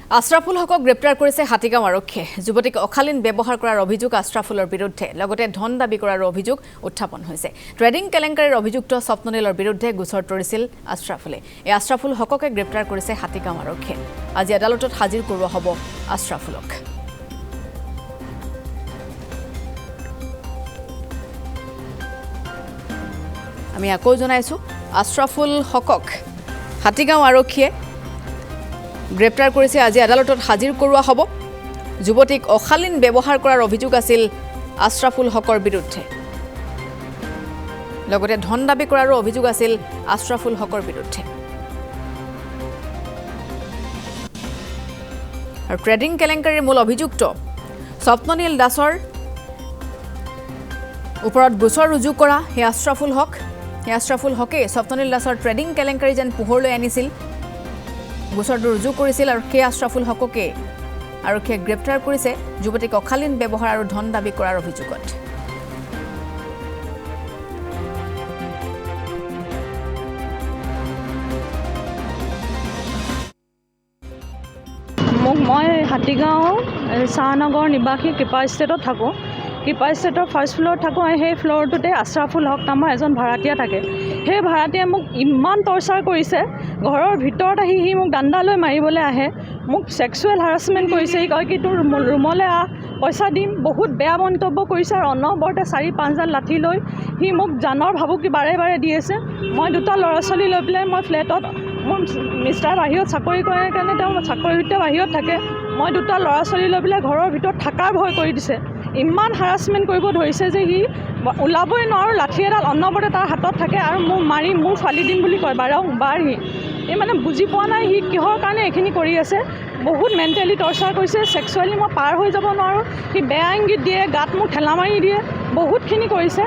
আশৰাফুল হকক গ্ৰেপ্তাৰ কৰিছে হাতীগাঁও আৰক্ষীয়ে। যুৱতীক অখালীন ব্যৱহাৰ কৰাৰ অভিযোগ আশৰাফুলৰ বিৰুদ্ধে, লগতে ধন দাবী কৰাৰ অভিযোগ উত্থাপন হৈছে। ট্ৰেডিং কেলেংকাৰীৰ অভিযুক্ত স্বপ্ননীলৰ বিৰুদ্ধে গোচৰ তৰিছিল আশৰাফুলে। এই আশৰাফুল হককে গ্ৰেপ্তাৰ কৰিছে হাতীগাঁও আৰক্ষীয়ে। আজি আদালতত হাজিৰ কৰোৱা হ'ব আশৰাফুলক। আমি আকৌ জনাইছোঁ, আশৰাফুল হকক হাতীগাঁও আৰক্ষীয়ে গ্ৰেপ্তাৰ কৰিছে। আজি আদালতত হাজিৰ কৰোৱা হ'ব। যুৱতীক অশালীন ব্যৱহাৰ কৰাৰ অভিযোগ আছিল আশৰাফুল হকৰ বিৰুদ্ধে, লগতে ধন দাবী কৰাৰো অভিযোগ আছিল আশৰাফুল হকৰ বিৰুদ্ধে। আৰু ট্ৰেডিং কেলেংকাৰীৰ মূল অভিযুক্ত স্বপ্ননীল দাসৰ ওপৰত গোচৰ ৰুজু কৰা সেই আশৰাফুল হক। সেই আশৰাফুল হকে স্বপ্ননীল দাসৰ ট্ৰেডিং কেলেংকাৰী যেন পোহৰলৈ আনিছিল, গোচৰটো ৰুজু কৰিছিল। আৰু সেই আশৰাফুল হককে আৰক্ষীয়ে গ্ৰেপ্তাৰ কৰিছে যুৱতীক অশালীন ব্যৱহাৰ আৰু ধন দাবী কৰাৰ অভিযোগত। মই হাতীগাঁও চাহনগৰ নিবাসী কৃপা ষ্টেটত থাকোঁ। কৃপা ষ্টেটৰ ফাৰ্ষ্ট ফ্ল'ৰত থাকোঁ। সেই ফ্ল'ৰটোতে আশৰাফুল হক নামৰ এজন ভাড়াতীয়া থাকে। সেই ভাড়াতীয়াই মোক ইমান টৰ্চাৰ কৰিছে, ঘৰৰ ভিতৰত আহি সি মোক ডাণ্ডা লৈ মাৰিবলৈ আহে, মোক ছেক্সুৱেল হাৰাছমেণ্ট কৰিছে। সি কয় কি তোৰ ৰুমলৈ আহ, পইচা দিম। বহুত বেয়া মন্তব্য কৰিছে আৰু অনবৰতে 4-5ডাল লাঠি লৈ সি মোক জানৰ ভাবুকি বাৰে বাৰে দি আছে। মই দুটা ল'ৰা ছোৱালী লৈ পেলাই মই ফ্লেটত, মোৰ মিষ্টাৰ বাহিৰত চাকৰি কৰে কাৰণে তেওঁ চাকৰি সূত্ৰে বাহিৰত থাকে। মই দুটা ল'ৰা ছোৱালী লৈ পেলাই ঘৰৰ ভিতৰত থকাৰ ভয় কৰি দিছে। ইমান হাৰাছমেণ্ট কৰিব ধৰিছে যে সি ওলাবই নোৱাৰোঁ, লাঠি এডাল অনবৰতে তাৰ হাতত থাকে আৰু মোক মাৰি মোৰ ফালি দিম বুলি কয় বাৰম্বাৰ। সি মানে বুজি পোৱা নাই সি কিহৰ কাৰণে এইখিনি কৰি আছে। বহুত মেণ্টেলি টৰ্চাৰ কৰিছে, ছেক্সুৱেলি মই পাৰ হৈ যাব নোৱাৰোঁ। সি বেয়া ইংগিত দিয়ে, গাত মোক ঠেলা মাৰি দিয়ে, বহুতখিনি কৰিছে।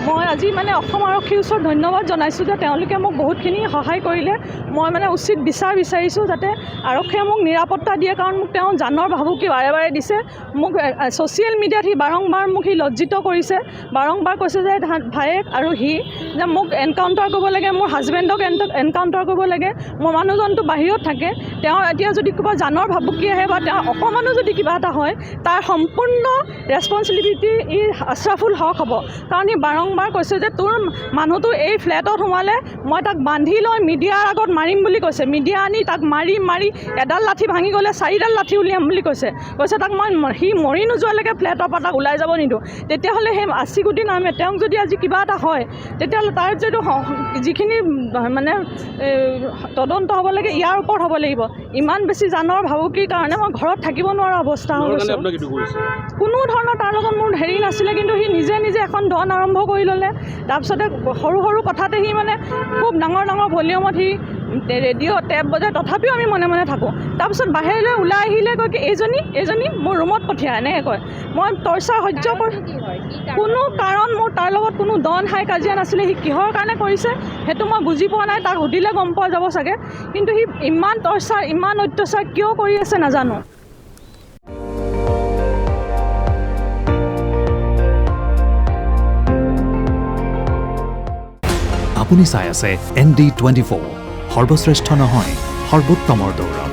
মই আজি মানে অসম আৰক্ষীৰ ওচৰত ধন্যবাদ জনাইছোঁ যে তেওঁলোকে মোক বহুতখিনি সহায় কৰিলে। মই মানে উচিত বিচাৰ বিচাৰিছোঁ যাতে আৰক্ষীয়ে মোক নিৰাপত্তা দিয়ে, কাৰণ মোক তেওঁ জানৰ ভাবুকি বাৰে বাৰে দিছে। মোক ছ'চিয়েল মিডিয়াত সি বাৰম্বাৰ মোক সি লজ্জিত কৰিছে, বাৰম্বাৰ কৈছে যে ভায়েক আৰু সি যে মোক এনকাউণ্টাৰ কৰিব লাগে, মোৰ হাজবেণ্ডক এনকাউণ্টাৰ কৰিব লাগে। মোৰ মানুহজনটো বাহিৰত থাকে, তেওঁৰ এতিয়া যদি কিবা জানৰ ভাবুকি আহে বা তেওঁৰ অকণমানো যদি কিবা এটা হয়, তাৰ সম্পূৰ্ণ ৰেছপনচিবিলিটি ই আশৰাফুল হক হ'ব। কাৰণ সি বাৰম্বাৰ কৈছে যে তোৰ মানুহটো এই ফ্লেটত সোমালে মই তাক বান্ধি লৈ মিডিয়াৰ আগত মাৰিম বুলি কৈছে। মিডিয়া আনি তাক মাৰি এডাল লাঠি ভাঙি গ'লে 4ডাল লাঠি উলিয়াম বুলি কৈছে। তাক মই সি মৰি নোযোৱালৈকে ফ্লেটৰ পৰা তাক ওলাই যাব নিদিওঁ। তেতিয়াহ'লে সেই আছিগুটি নামে তেওঁক যদি আজি কিবা এটা হয়, তেতিয়াহ'লে তাৰ যদি যিখিনি মানে তদন্ত হ'ব লাগে ইয়াৰ ওপৰত হ'ব লাগিব। ইমান বেছি জানৰ ভাবুকিৰ কাৰণে মই ঘৰত থাকিব নোৱাৰা অৱস্থা হৈ গৈছে। কোনো ধৰণৰ তাৰ লগত মোৰ হেৰি নাছিলে, কিন্তু সি নিজে এখন ধন আৰম্ভ কৰি ল'লে। তাৰপিছতে সৰু সৰু কথাতে সি মানে খুব ডাঙৰ ভলিউমত সি ৰেডিঅ' টেপ বজায়, তথাপিও আমি মনে মনে থাকোঁ। তাৰপিছত বাহিৰলৈ ওলাই আহিলে কয় কি এইজনী মোৰ ৰুমত পঠিয়াই, এনেকৈ কয়। মই টৰ্চাৰ সহ্য কৰি কোনো কাৰণ মোৰ তাৰ লগত কোনো দন হাই কাজিয়া নাছিলে। সি কিহৰ কাৰণে কৰিছে সেইটো মই বুজি পোৱা নাই, তাক সুধিলে গম পোৱা যাব চাগে। কিন্তু সি ইমান টৰ্চাৰ ইমান অত্যাচাৰ কিয় কৰি আছে নাজানো। আপুনি চাই আছে ND24, সৰ্বশ্ৰেষ্ঠ নহয় সৰ্বোত্তমৰ দৌৰ।